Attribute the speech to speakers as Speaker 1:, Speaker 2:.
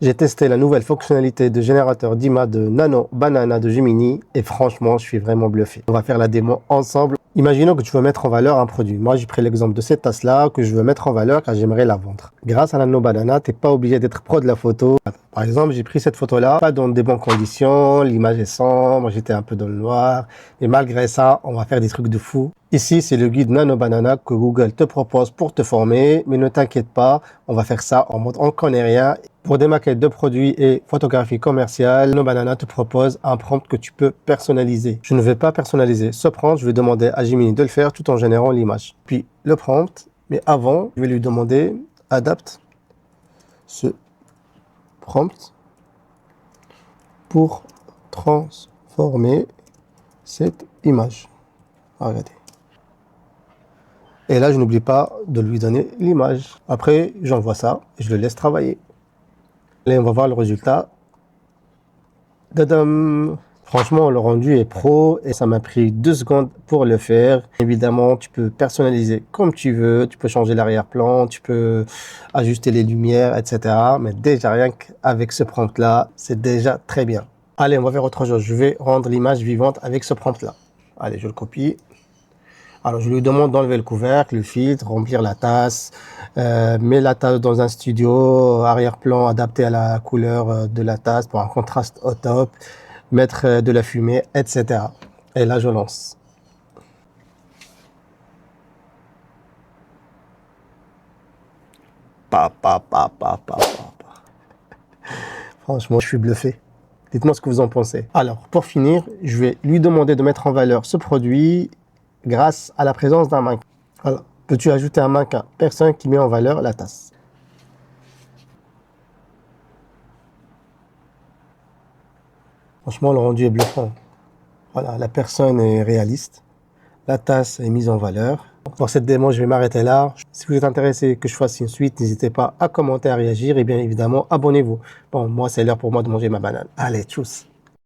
Speaker 1: J'ai testé la nouvelle fonctionnalité de générateur d'IMA de Nano Banana de Gemini et franchement, je suis vraiment bluffé. On va faire la démo ensemble. Imaginons que tu veux mettre en valeur un produit. Moi, j'ai pris l'exemple de cette tasse-là que je veux mettre en valeur car j'aimerais la vendre. Grâce à Nano Banana, tu n'es pas obligé d'être pro de la photo. Par exemple, j'ai pris cette photo-là, pas dans des bonnes conditions, l'image est sombre, j'étais un peu dans le noir. Mais malgré ça, on va faire des trucs de fou. Ici, c'est le guide Nano Banana que Google te propose pour te former. Mais ne t'inquiète pas, on va faire ça en mode on connaît rien. Pour des maquettes de produits et photographie commerciale, Nano Banana te propose un prompt que tu peux personnaliser. Je ne vais pas personnaliser ce prompt, je vais demander à Gemini de le faire tout en générant l'image. Puis le prompt, mais avant, je vais lui demander adapte ce prompt pour transformer cette image. Regardez. Et là, je n'oublie pas de lui donner l'image. Après, j'envoie ça et je le laisse travailler. Là, on va voir le résultat. Tadam! Franchement, le rendu est pro et ça m'a pris 2 secondes pour le faire. Évidemment, tu peux personnaliser comme tu veux. Tu peux changer l'arrière-plan, tu peux ajuster les lumières, etc. Mais déjà, rien qu'avec ce prompt-là, c'est déjà très bien. Allez, on va faire autre chose. Je vais rendre l'image vivante avec ce prompt-là. Allez, je le copie. Alors, je lui demande d'enlever le couvercle, le filtre, remplir la tasse, mettre la tasse dans un studio, arrière-plan adapté à la couleur de la tasse pour un contraste au top, mettre de la fumée, etc. Et là, je lance. Pa. Franchement, je suis bluffé. Dites-moi ce que vous en pensez. Alors, pour finir, je vais lui demander de mettre en valeur ce produit grâce à la présence d'un mannequin. Voilà. Peux-tu ajouter un mannequin? Personne qui met en valeur la tasse. Franchement, le rendu est bluffant. Voilà, la personne est réaliste. La tasse est mise en valeur. Pour cette démo, je vais m'arrêter là. Si vous êtes intéressé que je fasse une suite, n'hésitez pas à commenter, à réagir et bien évidemment, abonnez-vous. Bon, moi, c'est l'heure pour moi de manger ma banane. Allez, tchuss!